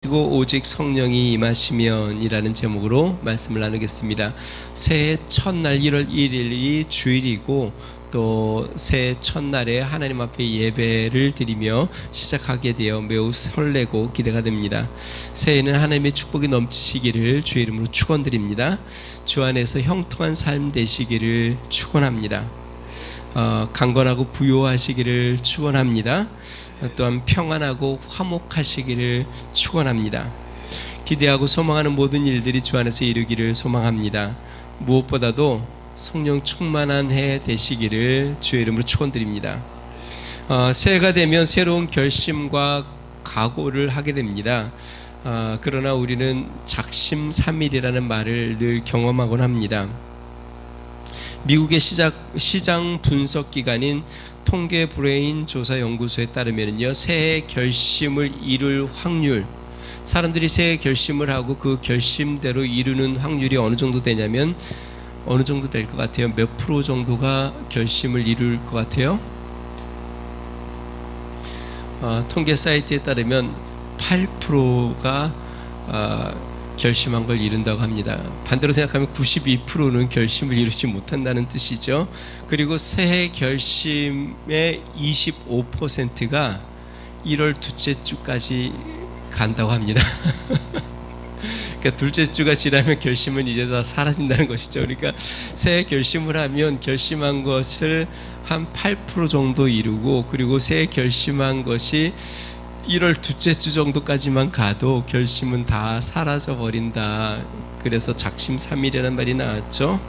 그리고 오직 성령이 임하시면이라는 제목으로 말씀을 나누겠습니다. 새해 첫날 1월 1일이 주일이고 또 새해 첫날에 하나님 앞에 예배를 드리며 시작하게 되어 매우 설레고 기대가 됩니다. 새해에는 하나님의 축복이 넘치시기를 주의 이름으로 축원드립니다. 주 안에서 형통한 삶 되시기를 축원합니다. 강건하고 부요하시기를 축원합니다. 또한 평안하고 화목하시기를 축원합니다. 기대하고 소망하는 모든 일들이 주 안에서 이루기를 소망합니다. 무엇보다도 성령 충만한 해 되시기를 주의 이름으로 축원드립니다. 새해가 되면 새로운 결심과 각오를 하게 됩니다. 그러나 우리는 작심삼일이라는 말을 늘 경험하곤 합니다. 미국의 시장 분석 기관인 통계 브레인 조사 연구소에 따르면요, 새해 결심을 이룰 확률, 사람들이 새해 결심을 하고 그 결심대로 이루는 확률이 어느 정도 되냐면 어느 정도 될 것 같아요? 몇 프로 정도가 결심을 이룰 것 같아요? 통계 사이트에 따르면 8%가 결심한 걸 이룬다고 합니다. 반대로 생각하면 92%는 결심을 이루지 못한다는 뜻이죠. 그리고 새해 결심의 25%가 1월 둘째 주까지 간다고 합니다. 그러니까 둘째 주가 지나면 결심은 이제 다 사라진다는 것이죠. 그러니까 새해 결심을 하면 결심한 것을 한 8% 정도 이루고, 그리고 새해 결심한 것이 1월 둘째 주 정도까지만 가도 결심은 다 사라져 버린다. 그래서 작심삼일이라는 말이 나왔죠.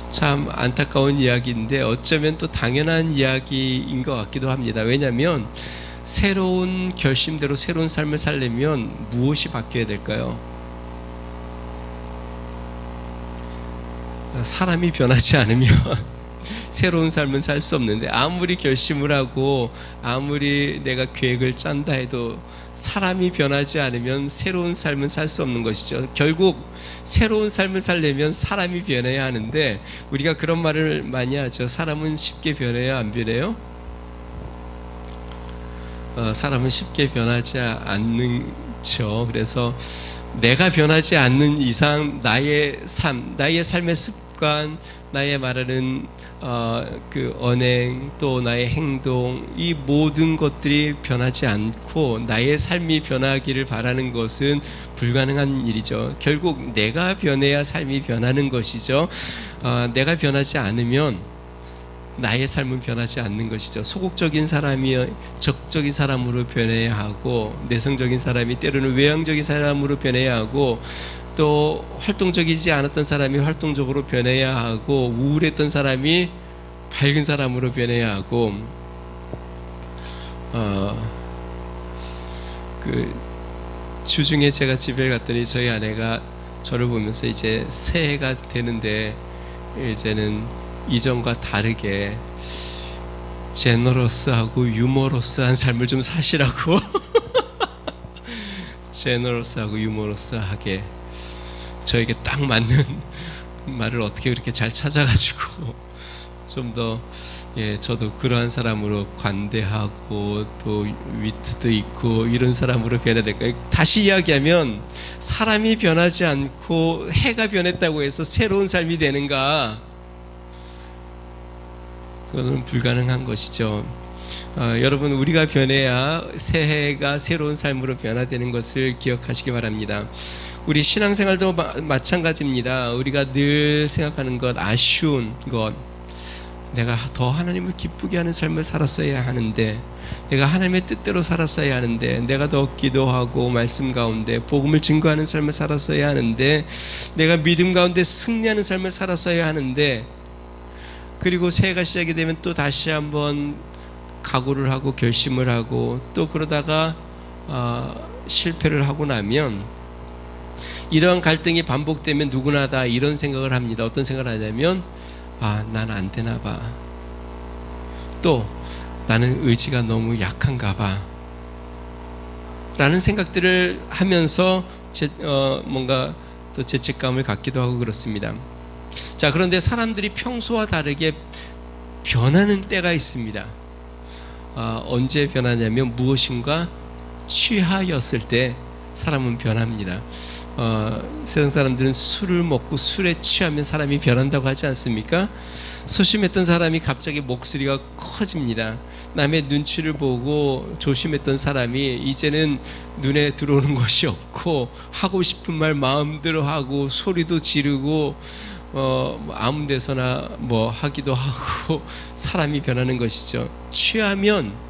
참 안타까운 이야기인데 어쩌면 또 당연한 이야기인 것 같기도 합니다. 왜냐하면 새로운 결심대로 새로운 삶을 살려면 무엇이 바뀌어야 될까요? 사람이 변하지 않으면 새로운 삶은 살 수 없는데, 아무리 결심을 하고 아무리 내가 계획을 짠다 해도 사람이 변하지 않으면 새로운 삶은 살 수 없는 것이죠. 결국 새로운 삶을 살려면 사람이 변해야 하는데, 우리가 그런 말을 많이 하죠. 사람은 쉽게 변해요, 안 변해요? 사람은 쉽게 변하지 않죠. 그래서 내가 변하지 않는 이상 나의 삶, 나의 삶의 습관, 나의 말하는 그 언행, 또 나의 행동, 이 모든 것들이 변하지 않고 나의 삶이 변하기를 바라는 것은 불가능한 일이죠. 결국 내가 변해야 삶이 변하는 것이죠. 내가 변하지 않으면 나의 삶은 변하지 않는 것이죠. 소극적인 사람이 적극적인 사람으로 변해야 하고, 내성적인 사람이 때로는 외향적인 사람으로 변해야 하고, 또 활동적이지 않았던 사람이 활동적으로 변해야 하고, 우울했던 사람이 밝은 사람으로 변해야 하고, 그 주중에 제가 집에 갔더니 저희 아내가 저를 보면서 이제 새해가 되는데 이제는 이전과 다르게 제너러스하고 유머러스한 삶을 좀 사시라고 제너러스하고 유머러스하게, 저에게 딱 맞는 말을 어떻게 그렇게 잘 찾아가지고 좀 더, 저도 그러한 사람으로 관대하고 또 위트도 있고 이런 사람으로 변해야 될까요? 다시 이야기하면 사람이 변하지 않고 해가 변했다고 해서 새로운 삶이 되는가? 그것은 불가능한 것이죠. 여러분, 우리가 변해야 새해가 새로운 삶으로 변화되는 것을 기억하시기 바랍니다. 우리 신앙생활도 마찬가지입니다. 우리가 늘 생각하는 것, 아쉬운 것, 내가 더 하나님을 기쁘게 하는 삶을 살았어야 하는데, 내가 하나님의 뜻대로 살았어야 하는데, 내가 더 기도하고 말씀 가운데 복음을 증거하는 삶을 살았어야 하는데, 내가 믿음 가운데 승리하는 삶을 살았어야 하는데, 그리고 새해가 시작이 되면 또 다시 한번 각오를 하고 결심을 하고 또 그러다가 실패를 하고 나면, 이런 갈등이 반복되면 누구나 다 이런 생각을 합니다. 어떤 생각을 하냐면, 난 안 되나 봐. 또 나는 의지가 너무 약한가 봐. 라는 생각들을 하면서 뭔가 또 죄책감을 갖기도 하고 그렇습니다. 자, 그런데 사람들이 평소와 다르게 변하는 때가 있습니다. 언제 변하냐면 무엇인가 취하였을 때 사람은 변합니다. 세상 사람들은 술을 먹고 술에 취하면 사람이 변한다고 하지 않습니까? 소심했던 사람이 갑자기 목소리가 커집니다. 남의 눈치를 보고 조심했던 사람이 이제는 눈에 들어오는 것이 없고 하고 싶은 말 마음대로 하고 소리도 지르고 아무 데서나 뭐 하기도 하고 사람이 변하는 것이죠.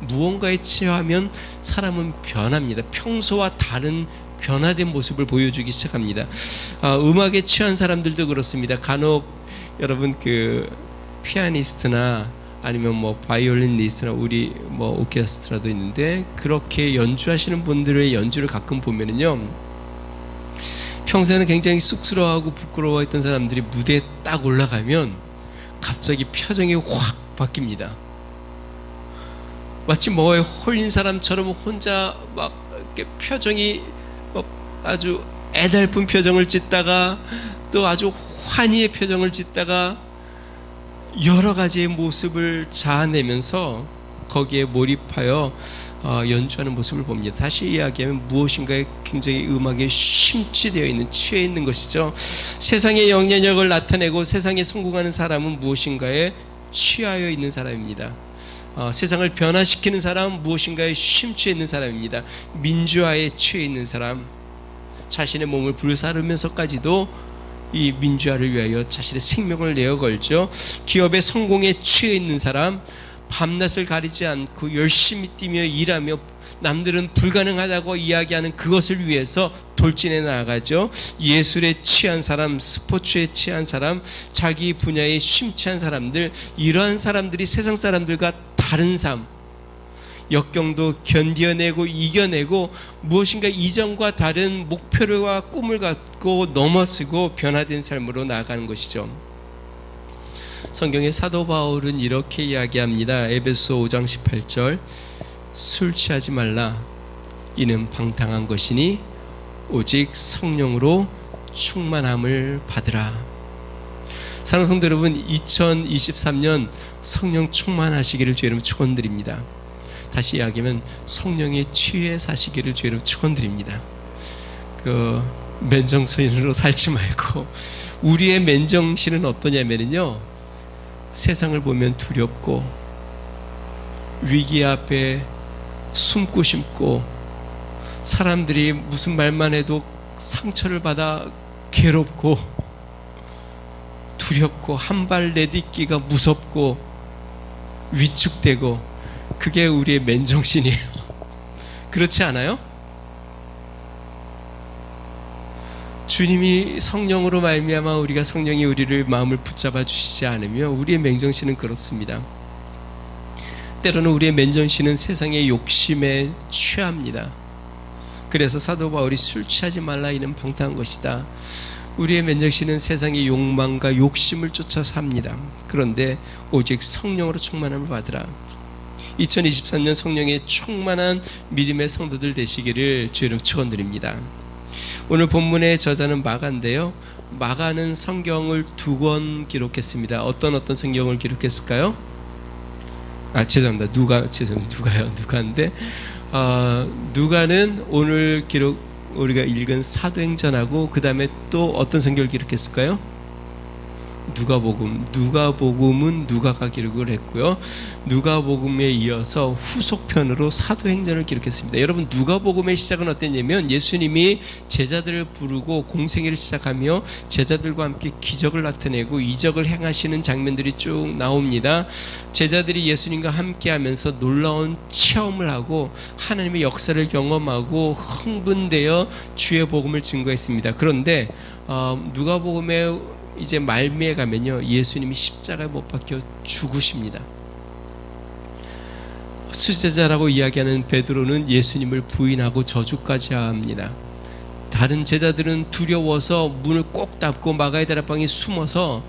무언가에 취하면 사람은 변합니다. 평소와 다른 변화된 모습을 보여주기 시작합니다. 음악에 취한 사람들도 그렇습니다. 간혹 여러분 피아니스트나 아니면 뭐 바이올리니스트나 우리 뭐 오케스트라도 있는데 그렇게 연주하시는 분들의 연주를 가끔 보면은요, 평소에는 굉장히 쑥스러워하고 부끄러워했던 사람들이 무대에 딱 올라가면 갑자기 표정이 확 바뀝니다. 마치 뭐에 홀린 사람처럼 혼자 막 이렇게 표정이 아주 애달픈 표정을 짓다가 또 아주 환희의 표정을 짓다가 여러 가지의 모습을 자아내면서 거기에 몰입하여 연주하는 모습을 봅니다. 다시 이야기하면 무엇인가에 굉장히 음악에 심취되어 있는, 취해 있는 것이죠. 세상의 영향력을 나타내고 세상에 성공하는 사람은 무엇인가에 취하여 있는 사람입니다. 세상을 변화시키는 사람은 무엇인가에 심취해 있는 사람입니다. 민주화에 취해 있는 사람, 자신의 몸을 불사르면서까지도 이 민주화를 위하여 자신의 생명을 내어 걸죠. 기업의 성공에 취해 있는 사람, 밤낮을 가리지 않고 열심히 뛰며 일하며 남들은 불가능하다고 이야기하는 그것을 위해서 돌진해 나가죠. 예술에 취한 사람, 스포츠에 취한 사람, 자기 분야에 심취한 사람들, 이러한 사람들이 세상 사람들과 다른 삶, 역경도 견뎌내고 이겨내고 무엇인가 이전과 다른 목표와 꿈을 갖고 넘어서고 변화된 삶으로 나아가는 것이죠. 성경의 사도 바울은 이렇게 이야기합니다. 에베소 5장 18절, 술 취하지 말라, 이는 방탕한 것이니 오직 성령으로 충만함을 받으라. 사랑하는 성도 여러분, 2023년 성령 충만하시기를 주의 이름으로 축원드립니다. 다시 이야기하면 성령에 취해 사시기를 주의 이름으로 축원드립니다. 맨정신으로 살지 말고, 우리의 맨정신은 어떠냐면요, 세상을 보면 두렵고 위기 앞에 숨고 싶고 사람들이 무슨 말만 해도 상처를 받아 괴롭고 두렵고 한 발 내딛기가 무섭고 위축되고, 그게 우리의 맨정신이에요. 그렇지 않아요? 주님이 성령으로 말미암아 우리가 성령이 우리를 마음을 붙잡아 주시지 않으며 우리의 맨정신은 그렇습니다. 때로는 우리의 맨정신은 세상의 욕심에 취합니다. 그래서 사도 바울이 술 취하지 말라, 이는 방탕한 것이다. 우리의 맨정신은 세상의 욕망과 욕심을 쫓아 삽니다. 그런데 오직 성령으로 충만함을 받으라. 2023년 성령의 충만한 믿음의 성도들 되시기를 주의 이름으로 축원드립니다. 오늘 본문의 저자는 마가인데요, 마가는 성경을 2권 기록했습니다. 어떤 성경을 기록했을까요? 죄송합니다. 누가인데 누가는 오늘 우리가 읽은 사도행전하고 그 다음에 또 어떤 성경을 기록했을까요? 누가복음은 누가가 기록을 했고요. 누가복음에 이어서 후속편으로 사도행전을 기록했습니다. 여러분, 누가복음의 시작은 어땠냐면 예수님이 제자들을 부르고 공생애를 시작하며 제자들과 함께 기적을 나타내고 이적을 행하시는 장면들이 쭉 나옵니다. 제자들이 예수님과 함께하면서 놀라운 체험을 하고 하나님의 역사를 경험하고 흥분되어 주의 복음을 증거했습니다. 그런데 누가복음에 이제 말미에 가면요, 예수님이 십자가에 못 박혀 죽으십니다. 수제자라고 이야기하는 베드로는 예수님을 부인하고 저주까지 합니다. 다른 제자들은 두려워서 문을 꼭 닫고 마가의 다락방에 숨어서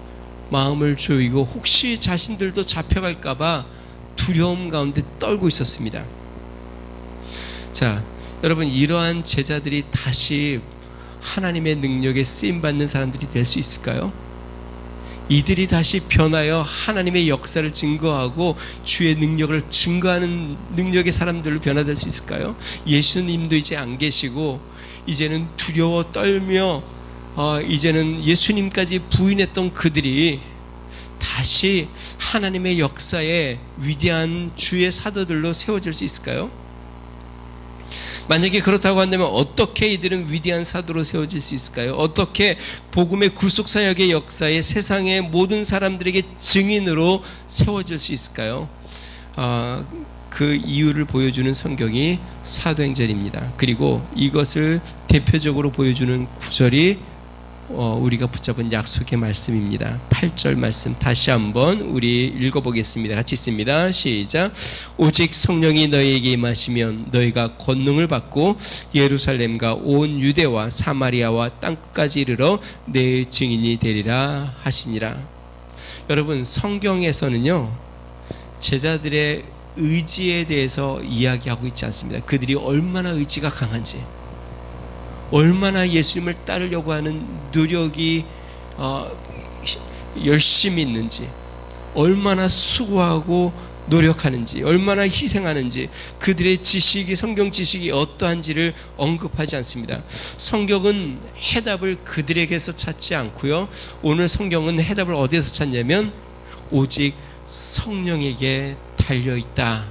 마음을 조이고 혹시 자신들도 잡혀갈까봐 두려움 가운데 떨고 있었습니다. 자, 여러분, 이러한 제자들이 다시 하나님의 능력에 쓰임받는 사람들이 될 수 있을까요? 이들이 다시 변하여 하나님의 역사를 증거하고 주의 능력을 증거하는 능력의 사람들로 변화될 수 있을까요? 예수님도 이제 안 계시고 이제는 두려워 떨며 이제는 예수님까지 부인했던 그들이 다시 하나님의 역사에 위대한 주의 사도들로 세워질 수 있을까요? 만약에 그렇다고 한다면 어떻게 이들은 위대한 사도로 세워질 수 있을까요? 어떻게 복음의 구속사역의 역사에 세상의 모든 사람들에게 증인으로 세워질 수 있을까요? 그 이유를 보여주는 성경이 사도행전입니다. 그리고 이것을 대표적으로 보여주는 구절이 우리가 붙잡은 약속의 말씀입니다. 8절 말씀 다시 한번 우리 읽어보겠습니다. 같이 읽습니다. 시작. 오직 성령이 너희에게 임하시면 너희가 권능을 받고 예루살렘과 온 유대와 사마리아와 땅끝까지 이르러 내 증인이 되리라 하시니라. 여러분, 성경에서는요 제자들의 의지에 대해서 이야기하고 있지 않습니다. 그들이 얼마나 의지가 강한지, 얼마나 예수님을 따르려고 하는 노력이 열심히 있는지, 얼마나 수고하고 노력하는지, 얼마나 희생하는지, 그들의 지식이, 성경 지식이 어떠한지를 언급하지 않습니다. 성경은 해답을 그들에게서 찾지 않고요, 오늘 성경은 해답을 어디에서 찾냐면 오직 성령에게 달려있다.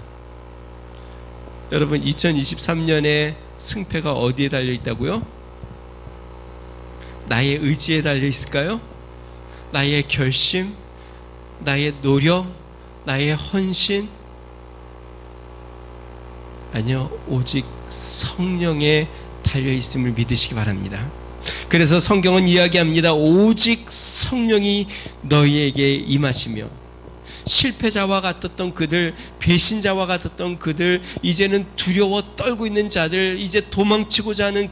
여러분, 2023년에 승패가 어디에 달려있다고요? 나의 의지에 달려있을까요? 나의 결심? 나의 노력? 나의 헌신? 아니요, 오직 성령에 달려있음을 믿으시기 바랍니다. 그래서 성경은 이야기합니다. 오직 성령이 너희에게 임하시며, 실패자와 같았던 그들, 배신자와 같았던 그들, 이제는 두려워 떨고 있는 자들, 이제 도망치고자 하는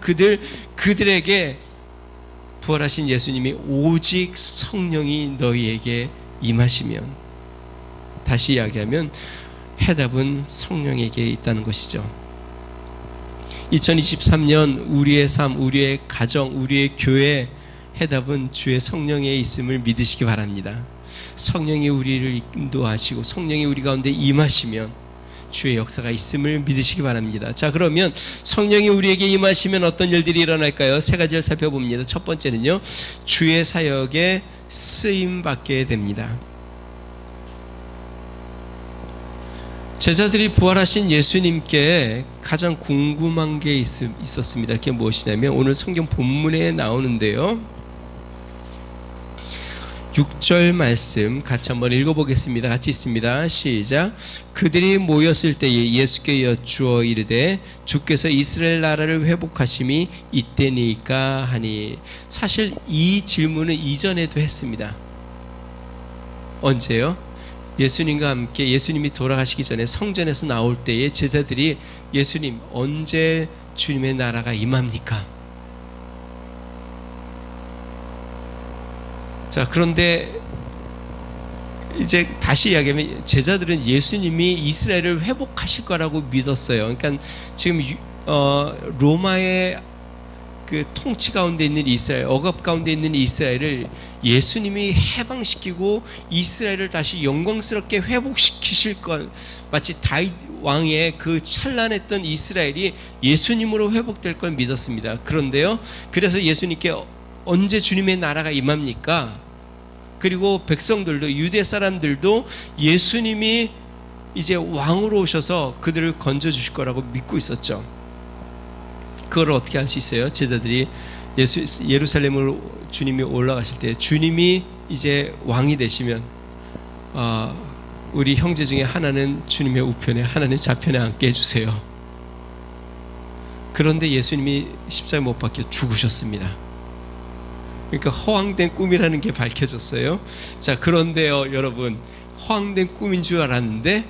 그들에게 부활하신 예수님이 오직 성령이 너희에게 임하시면, 다시 이야기하면 해답은 성령에게 있다는 것이죠. 2023년 우리의 삶, 우리의 가정, 우리의 교회 해답은 주의 성령에 있음을 믿으시기 바랍니다. 성령이 우리를 인도하시고 성령이 우리 가운데 임하시면 주의 역사가 있음을 믿으시기 바랍니다. 자, 그러면 성령이 우리에게 임하시면 어떤 일들이 일어날까요? 세 가지를 살펴봅니다. 첫 번째는요, 주의 사역에 쓰임받게 됩니다. 제자들이 부활하신 예수님께 가장 궁금한 게 있었습니다. 그게 무엇이냐면 오늘 성경 본문에 나오는데요, 6절 말씀 같이 한번 읽어보겠습니다. 같이 있습니다. 시작. 그들이 모였을 때에 예수께 여쭈어 이르되 주께서 이스라엘 나라를 회복하심이 이때니까 하니. 사실 이 질문은 이전에도 했습니다. 언제요? 예수님과 함께, 예수님이 돌아가시기 전에 성전에서 나올 때에 제자들이 예수님, 언제 주님의 나라가 임합니까? 자, 그런데 이제 다시 이야기하면 제자들은 예수님이 이스라엘을 회복하실 거라고 믿었어요. 그러니까 지금 로마의 그 통치 가운데 있는 이스라엘, 억압 가운데 있는 이스라엘을 예수님이 해방시키고 이스라엘을 다시 영광스럽게 회복시키실 것, 마치 다윗 왕의 그 찬란했던 이스라엘이 예수님으로 회복될 걸 믿었습니다. 그런데요, 그래서 예수님께 언제 주님의 나라가 임합니까? 그리고 백성들도, 유대 사람들도 예수님이 이제 왕으로 오셔서 그들을 건져주실 거라고 믿고 있었죠. 그걸 어떻게 할 수 있어요? 제자들이 예루살렘으로 주님이 올라가실 때 주님이 이제 왕이 되시면 우리 형제 중에 하나는 주님의 우편에, 하나는 좌편에 앉게 해주세요. 그런데 예수님이 십자가에 못 박혀 죽으셨습니다. 그러니까 허황된 꿈이라는 게 밝혀졌어요. 자, 그런데요 여러분, 허황된 꿈인 줄 알았는데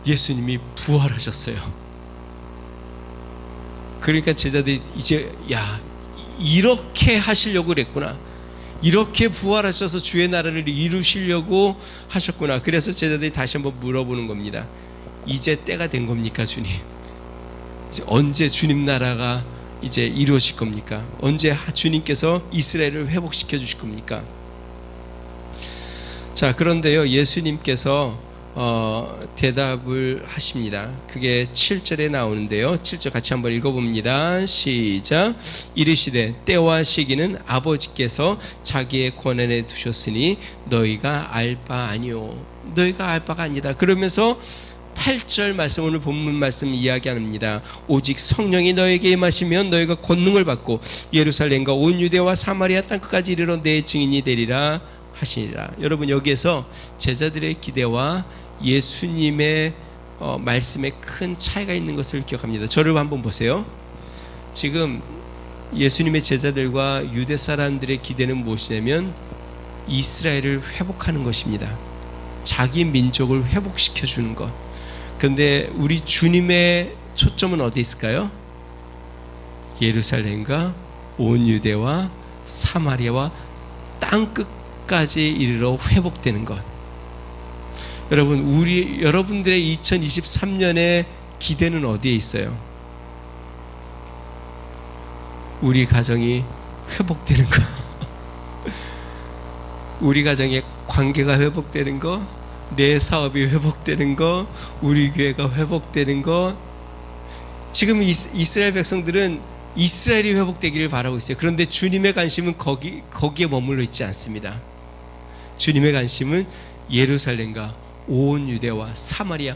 예수님이 부활하셨어요. 그러니까 제자들이 이제, 야, 이렇게 하시려고 그랬구나, 이렇게 부활하셔서 주의 나라를 이루시려고 하셨구나. 그래서 제자들이 다시 한번 물어보는 겁니다. 이제 때가 된 겁니까, 주님? 이제 언제 주님 나라가 이제 이루어질 겁니까? 언제 주님께서 이스라엘을 회복시켜 주실 겁니까? 자, 그런데요, 예수님께서 대답을 하십니다. 그게 7절에 나오는데요. 7절 같이 한번 읽어봅니다. 시작. 이르시되 때와 시기는 아버지께서 자기의 권한에 두셨으니 너희가 알 바 아니오. 너희가 알 바가 아니다. 그러면서 8절 말씀, 오늘 본문 말씀 이야기합니다. 오직 성령이 너에게 임하시면 너희가 권능을 받고 예루살렘과 온 유대와 사마리아 땅끝까지 이르러 내 증인이 되리라 하시니라. 여러분, 여기에서 제자들의 기대와 예수님의 말씀에 큰 차이가 있는 것을 기억합니다. 저를 한번 보세요. 지금 예수님의 제자들과 유대 사람들의 기대는 무엇이냐면 이스라엘을 회복하는 것입니다. 자기 민족을 회복시켜 주는 것. 그런데 우리 주님의 초점은 어디 있을까요? 예루살렘과 온 유대와 사마리아와 땅끝까지 이르러 회복되는 것. 여러분, 여러분들의 2023년의 기대는 어디에 있어요? 우리 가정이 회복되는 것. 우리 가정의 관계가 회복되는 것, 내 사업이 회복되는 것, 우리 교회가 회복되는 것. 지금 이스라엘 백성들은 이스라엘이 회복되기를 바라고 있어요. 그런데 주님의 관심은 거기에 머물러 있지 않습니다. 주님의 관심은 예루살렘과 온 유대와 사마리아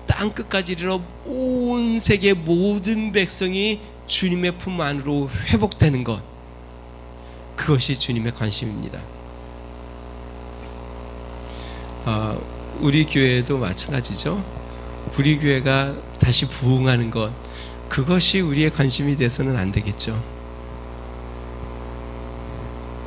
땅끝까지 이르러 온 세계 모든 백성이 주님의 품 안으로 회복되는 것. 그것이 주님의 관심입니다. 우리 교회도 마찬가지죠. 우리 교회가 다시 부흥하는 것, 그것이 우리의 관심이 돼서는 안 되겠죠.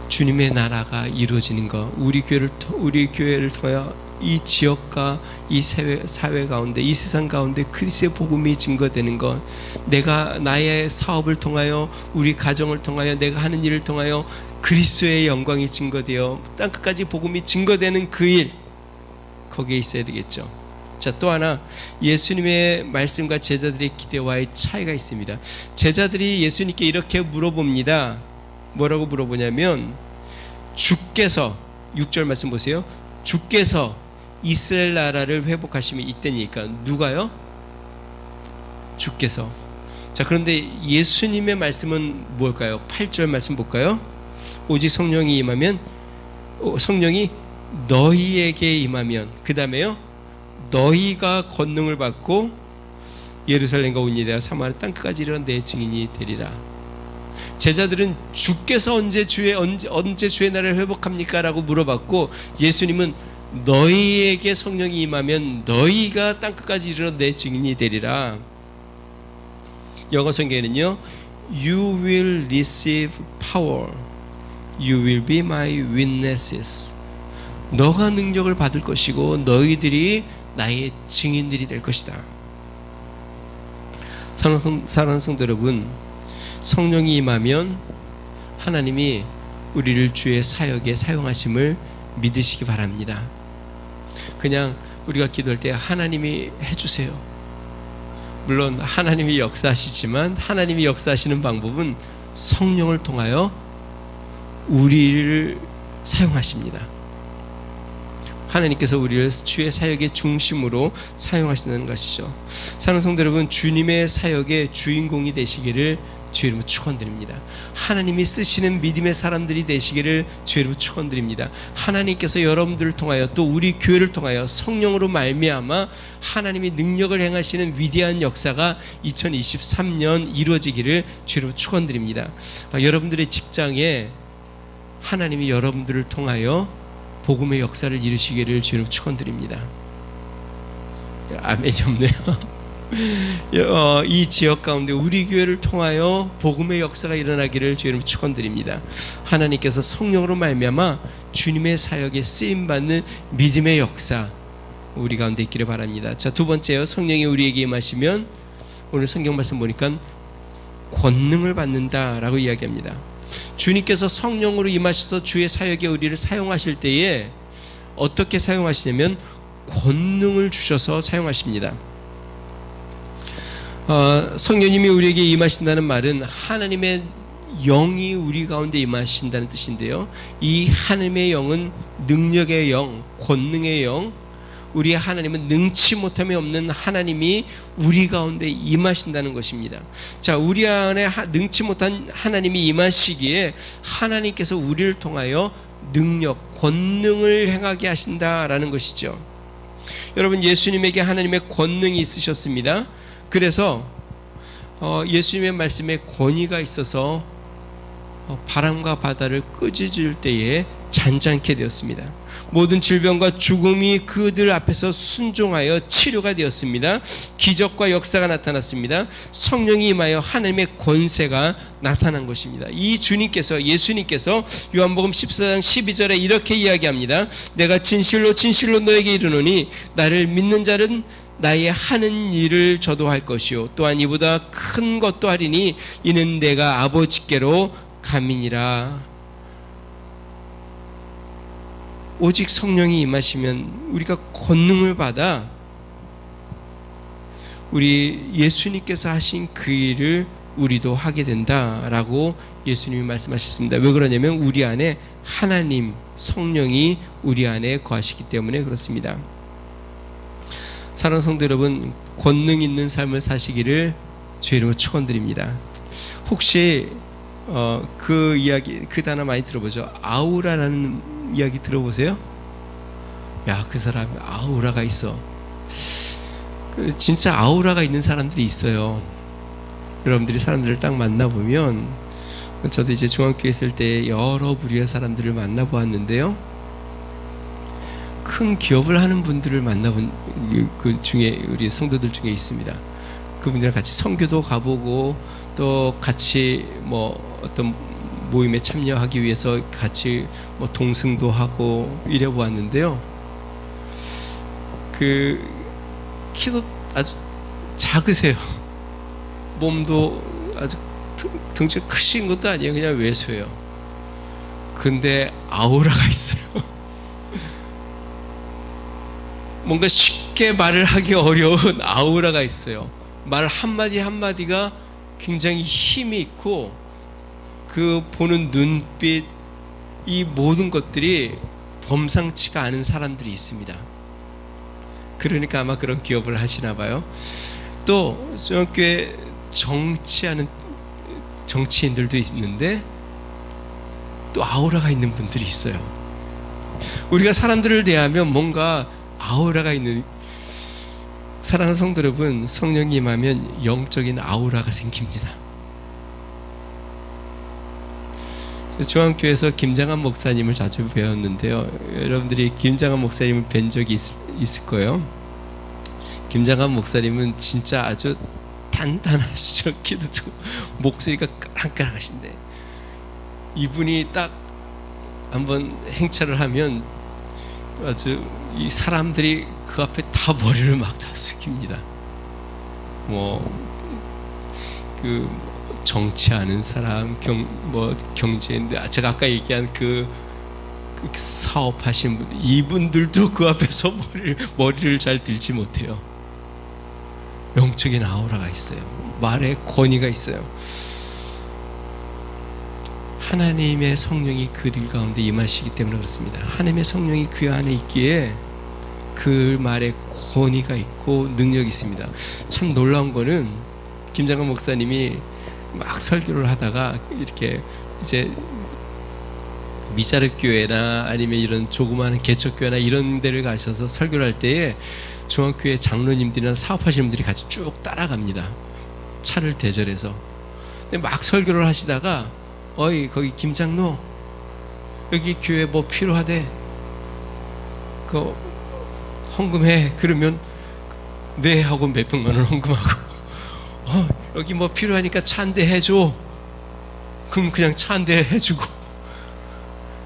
주님의 나라가 이루어지는 것, 우리 교회를 통하여 이 지역과 이 사회 가운데, 이 세상 가운데 그리스도의 복음이 증거되는 것, 내가 나의 사업을 통하여, 우리 가정을 통하여, 내가 하는 일을 통하여 그리스도의 영광이 증거되어 땅끝까지 복음이 증거되는 그 일, 거기에 있어야 되겠죠. 자, 또 하나, 예수님의 말씀과 제자들의 기대와의 차이가 있습니다. 제자들이 예수님께 이렇게 물어봅니다. 뭐라고 물어보냐면, 주께서, 6절 말씀 보세요. 주께서 이스라엘 나라를 회복하시면 이때니까. 누가요? 주께서. 자, 그런데 예수님의 말씀은 뭘까요? 8절 말씀 볼까요? 오직 성령이 임하면, 성령이 너희에게 임하면, 그 다음에요, 너희가 권능을 받고 예루살렘과 온 유대와 사마리아 땅끝까지 이르러 내 증인이 되리라. 제자들은 주께서 언제 주의 나라를 회복합니까? 라고 물어봤고, 예수님은 너희에게 성령이 임하면 너희가 땅끝까지 이르러 내 증인이 되리라. 영어 성경에는요, You will receive power. You will be my witnesses. 너가 능력을 받을 것이고 너희들이 나의 증인들이 될 것이다. 사랑하는 성도 여러분, 성령이 임하면 하나님이 우리를 주의 사역에 사용하심을 믿으시기 바랍니다. 그냥 우리가 기도할 때 하나님이 해주세요. 물론 하나님이 역사하시지만, 하나님이 역사하시는 방법은 성령을 통하여 우리를 사용하십니다. 하나님께서 우리를 주의 사역의 중심으로 사용하시는 것이죠. 사랑하는 성도 여러분, 주님의 사역의 주인공이 되시기를 주의 이름으로 축원드립니다. 하나님이 쓰시는 믿음의 사람들이 되시기를 주의 이름으로 축원드립니다. 하나님께서 여러분들을 통하여, 또 우리 교회를 통하여 성령으로 말미암아 하나님이 능력을 행하시는 위대한 역사가 2023년 이루어지기를 주의 이름으로 축원드립니다. 여러분들의 직장에 하나님이 여러분들을 통하여 복음의 역사를 이루시기를 주님 축원드립니다. 아멘이 없네요. 이 지역 가운데 우리 교회를 통하여 복음의 역사가 일어나기를 주님 축원드립니다. 하나님께서 성령으로 말미암아 주님의 사역에 쓰임 받는 믿음의 역사 우리 가운데 있기를 바랍니다. 자, 두 번째요, 성령이 우리에게 임하시면, 오늘 성경 말씀 보니까 권능을 받는다라고 이야기합니다. 주님께서 성령으로 임하셔서 주의 사역에 우리를 사용하실 때에 어떻게 사용하시냐면 권능을 주셔서 사용하십니다. 성령님이 우리에게 임하신다는 말은 하나님의 영이 우리 가운데 임하신다는 뜻인데요. 이 하나님의 영은 능력의 영, 권능의 영, 우리 하나님은 능치 못함이 없는 하나님이 우리 가운데 임하신다는 것입니다. 자, 우리 안에 능치 못한 하나님이 임하시기에 하나님께서 우리를 통하여 능력, 권능을 행하게 하신다라는 것이죠. 여러분, 예수님에게 하나님의 권능이 있으셨습니다. 그래서 예수님의 말씀에 권위가 있어서 바람과 바다를 끄집을 때에 잔잔케 되었습니다. 모든 질병과 죽음이 그들 앞에서 순종하여 치료가 되었습니다. 기적과 역사가 나타났습니다. 성령이 임하여 하나님의 권세가 나타난 것입니다. 이 주님께서, 예수님께서 요한복음 14장 12절에 이렇게 이야기합니다. 내가 진실로 진실로 너에게 이르노니 나를 믿는 자는 나의 하는 일을 저도 할 것이요 또한 이보다 큰 것도 하리니 이는 내가 아버지께로 감이니라. 오직 성령이 임하시면 우리가 권능을 받아 우리 예수님께서 하신 그 일을 우리도 하게 된다라고 예수님이 말씀하셨습니다. 왜 그러냐면 우리 안에 하나님 성령이 우리 안에 거하시기 때문에 그렇습니다. 사랑하는 성도 여러분, 권능 있는 삶을 사시기를 주의 이름으로 축원드립니다. 혹시 그 이야기, 그 단어 많이 들어보죠? 아우라라는 이야기 들어보세요. 야, 그 사람 아우라가 있어. 진짜 아우라가 있는 사람들이 있어요. 여러분들이 사람들을 딱 만나보면, 저도 이제 중학교에 있을 때 여러 부류의 사람들을 만나보았는데요, 큰 기업을 하는 분들을 만나본 그 중에 우리 성도들 중에 있습니다. 그분들이랑 같이 선교도 가보고 또 같이 뭐 어떤 모임에 참여하기 위해서 같이 뭐 동승도 하고 이래 보았는데요. 그 키도 아주 작으세요. 몸도 아주 덩치가 크신 것도 아니에요. 그냥 왜소해요. 근데 아우라가 있어요. 뭔가 쉽게 말을 하기 어려운 아우라가 있어요. 말 한마디 한마디가 굉장히 힘이 있고 그 보는 눈빛, 이 모든 것들이 범상치가 않은 사람들이 있습니다. 그러니까 아마 그런 기업을 하시나 봐요. 또 중학교에 정치하는 정치인들도 있는데 또 아우라가 있는 분들이 있어요. 우리가 사람들을 대하면 뭔가 아우라가 있는, 사랑하는 성도 여러분, 성령이 임하면 영적인 아우라가 생깁니다. 중앙교회에서 김장한 목사님을 자주 배웠는데요. 여러분들이 김장한 목사님을 뵌 적이 있을 거예요. 김장한 목사님은 진짜 아주 단단하시죠. 키도 좋고 목소리가 까랑까랑하신데, 이분이 딱 한번 행차를 하면 아주 이 사람들이 그 앞에 다 머리를 막 다 숙입니다. 정치하는 사람, 경제인데, 제가 아까 얘기한 그 사업하신 분들, 이분들도 그 앞에서 머리를 잘 들지 못해요. 영적인 아우라가 있어요. 말에 권위가 있어요. 하나님의 성령이 그들 가운데 임하시기 때문에 그렇습니다. 하나님의 성령이 그 안에 있기에 그 말에 권위가 있고 능력이 있습니다. 참 놀라운 거는 김장관 목사님이 막 설교를 하다가 이렇게 이제 미자립 교회나 아니면 이런 조그마한 개척교회나 이런 데를 가셔서 설교를 할 때에 중앙교회 장로님들이나 사업하시는 분들이 같이 쭉 따라갑니다. 차를 대절해서. 근데 막 설교를 하시다가 어이 거기 김장로 여기 교회 뭐 필요하대, 그 헌금해. 그러면 네 하고 몇백만 원 헌금하고, 여기 뭐 필요하니까 차 한 대 해줘. 그럼 그냥 차 한 대 해주고,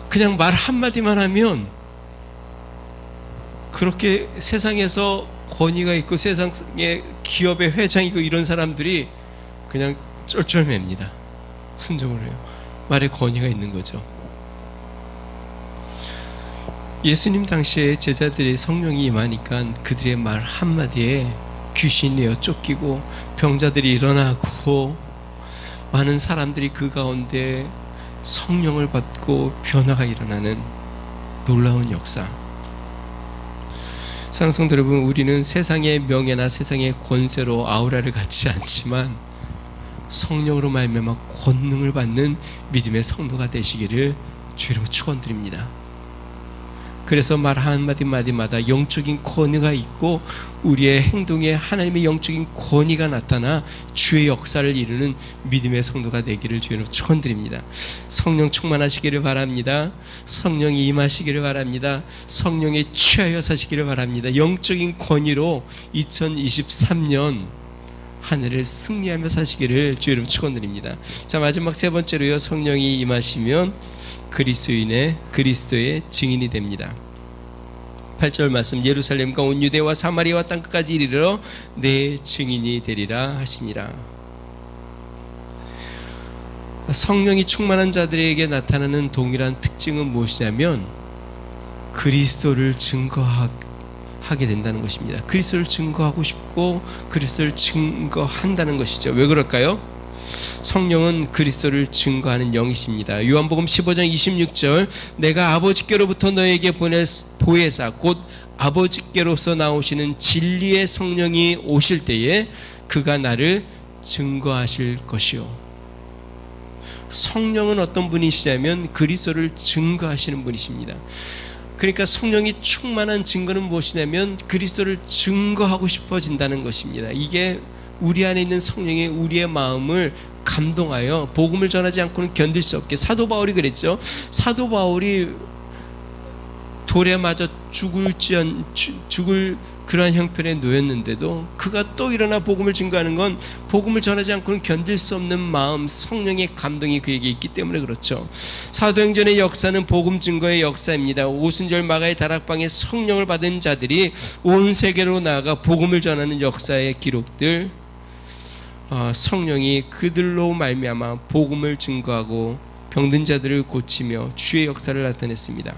그냥 말 한마디만 하면 그렇게 세상에서 권위가 있고 세상에 기업의 회장이고 이런 사람들이 그냥 쩔쩔맵니다. 순종을 해요. 말에 권위가 있는 거죠. 예수님 당시에 제자들이 성령이 임하니까 그들의 말 한마디에 귀신이 내어 쫓기고 병자들이 일어나고 많은 사람들이 그 가운데 성령을 받고 변화가 일어나는 놀라운 역사. 사랑하는 성도 여러분, 우리는 세상의 명예나 세상의 권세로 아우라를 갖지 않지만 성령으로 말미암아 권능을 받는 믿음의 성도가 되시기를 주 이름으로 축원드립니다. 그래서 말 한마디마다 영적인 권위가 있고 우리의 행동에 하나님의 영적인 권위가 나타나 주의 역사를 이루는 믿음의 성도가 되기를 주의 이름으로 축원드립니다. 성령 충만하시기를 바랍니다. 성령이 임하시기를 바랍니다. 성령에 취하여 사시기를 바랍니다. 영적인 권위로 2023년 한 해를 승리하며 사시기를 주의 이름으로 축원드립니다. 자, 마지막 세 번째로요, 성령이 임하시면 그리스도의 증인이 됩니다. 8절 말씀, 예루살렘과 온 유대와 사마리아와 땅끝까지 이르러 내 증인이 되리라 하시니라. 성령이 충만한 자들에게 나타나는 동일한 특징은 무엇이냐면 그리스도를 증거하게 된다는 것입니다. 그리스도를 증거하고 싶고 그리스도를 증거한다는 것이죠. 왜 그럴까요? 성령은 그리스도를 증거하는 영이십니다. 요한복음 15장 26절, 내가 아버지께로부터 너에게 보혜사 곧 아버지께로서 나오시는 진리의 성령이 오실 때에 그가 나를 증거하실 것이요. 성령은 어떤 분이시냐면 그리스도를 증거하시는 분이십니다. 그러니까 성령이 충만한 증거는 무엇이냐면 그리스도를 증거하고 싶어진다는 것입니다. 이게 우리 안에 있는 성령이 우리의 마음을 감동하여 복음을 전하지 않고는 견딜 수 없게, 사도 바울이 그랬죠. 사도 바울이 돌에 맞아 죽을 그러한 형편에 놓였는데도 그가 또 일어나 복음을 증거하는 건 복음을 전하지 않고는 견딜 수 없는 마음, 성령의 감동이 그에게 있기 때문에 그렇죠. 사도행전의 역사는 복음 증거의 역사입니다. 오순절 마가의 다락방에 성령을 받은 자들이 온 세계로 나아가 복음을 전하는 역사의 기록들, 성령이 그들로 말미암아 복음을 증거하고 병든 자들을 고치며 주의 역사를 나타냈습니다.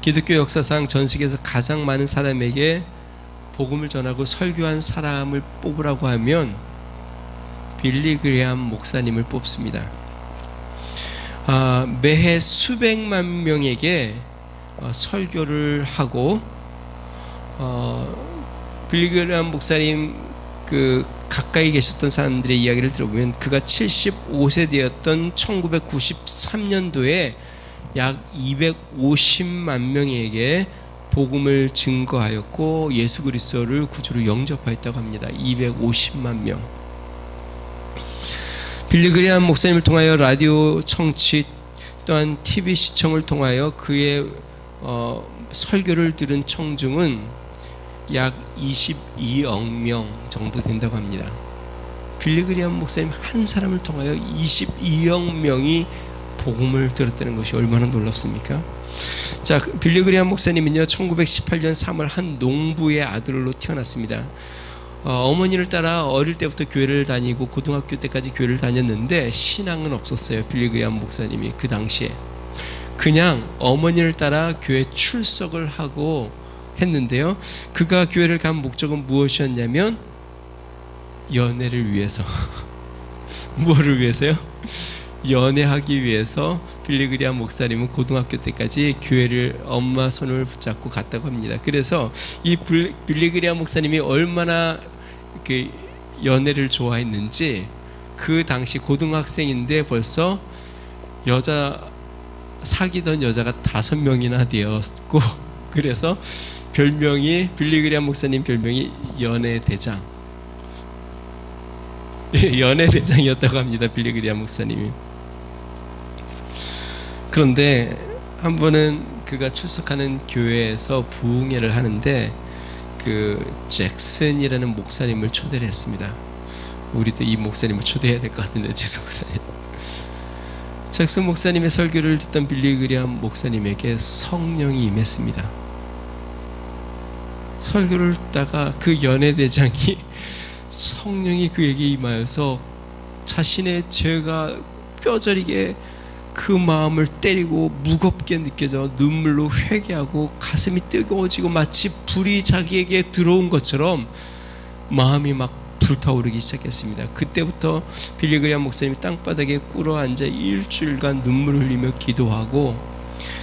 기독교 역사상 전 세계에서 가장 많은 사람에게 복음을 전하고 설교한 사람을 뽑으라고 하면 빌리 그레함 목사님을 뽑습니다. 매해 수백만 명에게 설교를 하고, 빌리 그레함 목사님 가까이 계셨던 사람들의 이야기를 들어보면 그가 75세 되었던 1993년도에 약 250만 명에게 복음을 증거하였고 예수 그리스도를 구주로 영접하였다고 합니다. 250만 명. 빌리 그레함 목사님을 통하여 라디오 청취 또한 TV 시청을 통하여 그의 설교를 들은 청중은 약 22억 명 정도 된다고 합니다. 빌리 그레함 목사님 한 사람을 통하여 22억 명이 복음을 들었다는 것이 얼마나 놀랍습니까? 자, 빌리 그레함 목사님은요 1918년 3월 한 농부의 아들로 태어났습니다. 어머니를 따라 어릴 때부터 교회를 다니고 고등학교 때까지 교회를 다녔는데 신앙은 없었어요. 빌리 그레함 목사님이 그 당시에 그냥 어머니를 따라 교회 출석을 하고 했는데요, 그가 교회를 간 목적은 무엇이었냐면 연애를 위해서 뭐를 위해서요? 연애하기 위해서 빌리 그레함 목사님은 고등학교 때까지 교회를 엄마 손을 붙잡고 갔다고 합니다. 그래서 이 빌리 그레함 목사님이 얼마나 연애를 좋아했는지 그 당시 고등학생인데 벌써 사귀던 여자가 5명이나 되었고, 그래서 별명이 빌리 그레함 목사님 별명이 연애대장, 연애대장이었다고 합니다. 빌리 그레함 목사님이. 그런데 한 번은 그가 출석하는 교회에서 부흥회를 하는데 잭슨이라는 목사님을 초대를 했습니다. 우리도 이 목사님을 초대해야 될 것 같은데, 잭슨 목사님. 잭슨 목사님의 설교를 듣던 빌리 그레함 목사님에게 성령이 임했습니다. 설교를 듣다가 그 연애대장이 성령이 그에게 임하여서 자신의 죄가 뼈저리게 그 마음을 때리고 무겁게 느껴져 눈물로 회개하고 가슴이 뜨거워지고 마치 불이 자기에게 들어온 것처럼 마음이 막 불타오르기 시작했습니다. 그때부터 빌리그리암 목사님이 땅바닥에 꿇어앉아 일주일간 눈물을 흘리며 기도하고,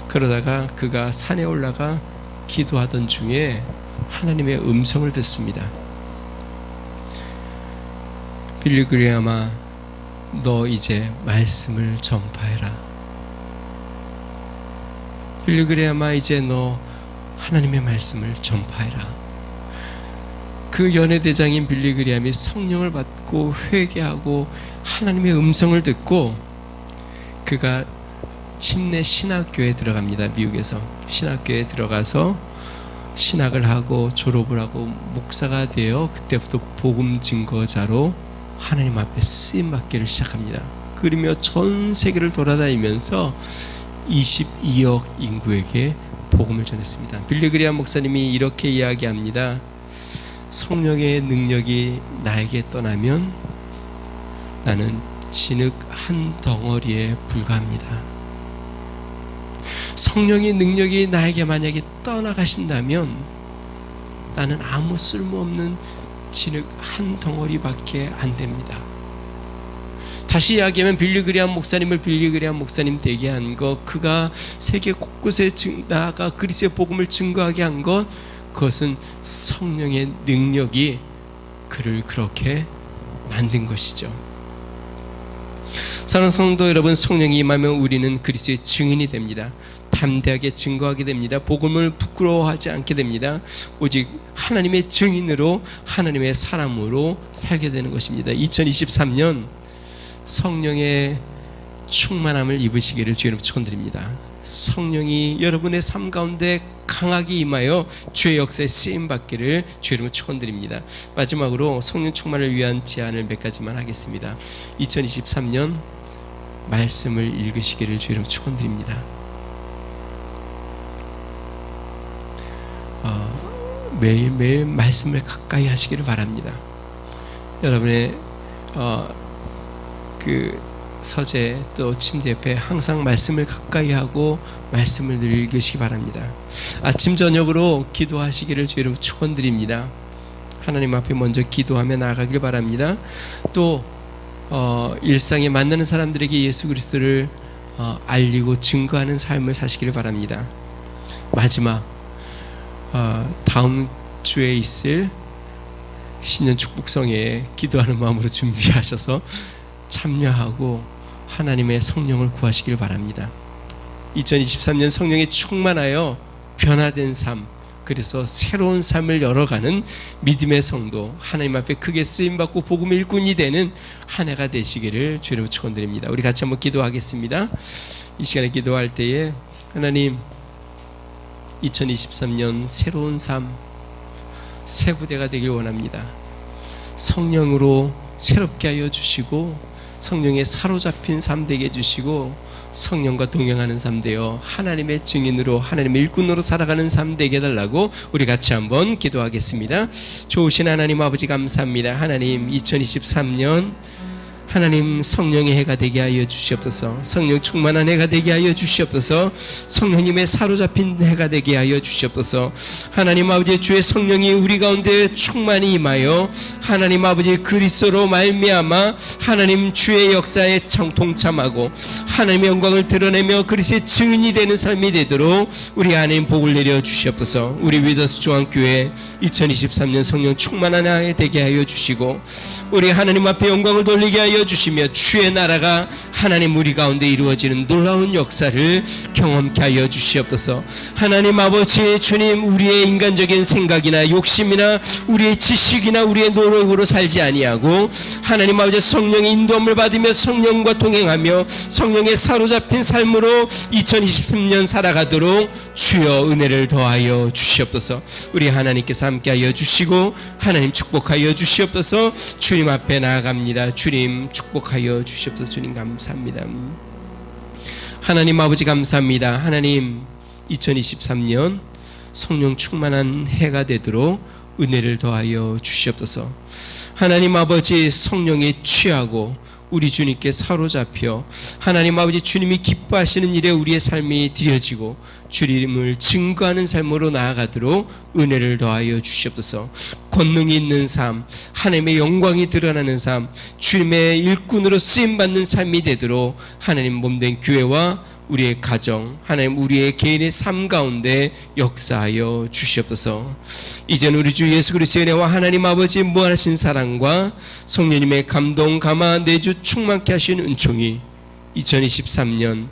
그러다가 그가 산에 올라가 기도하던 중에 하나님의 음성을 듣습니다. 빌리그리암아, 너 이제 말씀을 전파해라. 빌리그리암아, 이제 너 하나님의 말씀을 전파해라. 그 연회대장인 빌리그리암이 성령을 받고 회개하고 하나님의 음성을 듣고, 그가 침례 신학교에 들어갑니다. 미국에서 신학교에 들어가서 신학을 하고 졸업을 하고 목사가 되어 그때부터 복음 증거자로 하나님 앞에 쓰임 받기를 시작합니다. 그러며 전 세계를 돌아다니면서 22억 인구에게 복음을 전했습니다. 빌리그리암 목사님이 이렇게 이야기합니다. 성령의 능력이 나에게 떠나면 나는 진흙 한 덩어리에 불과합니다. 성령의 능력이 나에게 만약에 떠나가신다면 나는 아무 쓸모없는 진흙 한 덩어리밖에 안 됩니다. 다시 이야기하면 빌리그리암 목사님을 빌리그리암 목사님 되게 한 것, 그가 세계 곳곳에 나아가 그리스도의 복음을 증거하게 한 것, 그것은 성령의 능력이 그를 그렇게 만든 것이죠. 사랑하는 성도 여러분, 성령이 임하면 우리는 그리스도의 증인이 됩니다. 담대하게 증거하게 됩니다. 복음을 부끄러워하지 않게 됩니다. 오직 하나님의 증인으로, 하나님의 사람으로 살게 되는 것입니다. 2023년 성령의 충만함을 입으시기를 주의 이름으로 축원드립니다. 성령이 여러분의 삶 가운데 강하게 임하여 주의 역사에 쓰임받기를 주의 이름으로 축원드립니다. 마지막으로 성령 충만을 위한 제안을 몇 가지만 하겠습니다. 2023년 말씀을 읽으시기를 주의 이름으로 축원드립니다. 매일매일 말씀을 가까이 하시기를 바랍니다. 여러분의 그 서재 또 침대 옆에 항상 말씀을 가까이 하고 말씀을 늘 읽으시기 바랍니다. 아침 저녁으로 기도하시기를 주의 이름으로 축원드립니다. 하나님 앞에 먼저 기도하며 나아가길 바랍니다. 또 일상에 만나는 사람들에게 예수 그리스도를 알리고 증거하는 삶을 사시기를 바랍니다. 마지막 다음 주에 있을 신년 축복성에 기도하는 마음으로 준비하셔서 참여하고 하나님의 성령을 구하시길 바랍니다. 2023년 성령에 충만하여 변화된 삶, 그래서 새로운 삶을 열어가는 믿음의 성도, 하나님 앞에 크게 쓰임받고 복음의 일꾼이 되는 한 해가 되시기를 주님으로 축원드립니다. 우리 같이 한번 기도하겠습니다. 이 시간에 기도할 때에 하나님, 2023년 새로운 삶, 새 부대가 되길 원합니다. 성령으로 새롭게 하여 주시고 성령에 사로잡힌 삶 되게 해주시고 성령과 동행하는 삶 되어 하나님의 증인으로, 하나님의 일꾼으로 살아가는 삶 되게 해달라고 우리 같이 한번 기도하겠습니다. 좋으신 하나님 아버지 감사합니다. 하나님, 2023년 하나님 성령의 해가 되게 하여 주시옵소서. 성령 충만한 해가 되게 하여 주시옵소서. 성령님의 사로잡힌 해가 되게 하여 주시옵소서. 하나님 아버지, 주의 성령이 우리 가운데 충만히 임하여 하나님 아버지 그리스도로 말미암아 하나님 주의 역사에 동참하고 하나님의 영광을 드러내며 그리스도의 증인이 되는 삶이 되도록 우리 하나님 복을 내려 주시옵소서. 우리 위더스 중앙교회 2023년 성령 충만한 해 되게 하여 주시고 우리 하나님 앞에 영광을 돌리게 하여 주시며 주의 나라가 하나님 우리 가운데 이루어지는 놀라운 역사를 경험케 하여 주시옵소서. 하나님 아버지 주님, 우리의 인간적인 생각이나 욕심이나 우리의 지식이나 우리의 노력으로 살지 아니하고 하나님 아버지 성령의 인도함을 받으며 성령과 동행하며 성령에 사로잡힌 삶으로 2023년 살아가도록 주여 은혜를 더하여 주시옵소서. 우리 하나님께서 함께하여 주시고 하나님 축복하여 주시옵소서. 주님 앞에 나아갑니다. 주님 축복하여 주시옵소서. 주님 감사합니다. 하나님 아버지 감사합니다. 하나님, 2023년 성령 충만한 해가 되도록 은혜를 더하여 주시옵소서. 하나님 아버지, 성령에 취하고 우리 주님께 사로잡혀 하나님 아버지 주님이 기뻐하시는 일에 우리의 삶이 드려지고 주님을 증거하는 삶으로 나아가도록 은혜를 더하여 주시옵소서. 권능이 있는 삶, 하나님의 영광이 드러나는 삶, 주님의 일꾼으로 쓰임받는 삶이 되도록 하나님 몸된 교회와 우리의 가정, 하나님 우리의 개인의 삶 가운데 역사하여 주시옵소서. 이제는 우리 주 예수 그리스도의 은혜와 하나님 아버지의 무한하신 사랑과 성령님의 감동, 감화, 내주 충만케 하신 은총이 2023년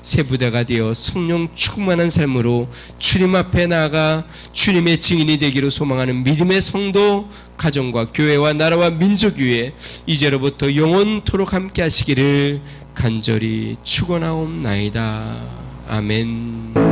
새 부대가 되어 성령 충만한 삶으로 주님 앞에 나아가 주님의 증인이 되기로 소망하는 믿음의 성도, 가정과 교회와 나라와 민족 위에 이제로부터 영원토록 함께 하시기를 간절히 축원하옵나이다. 아멘.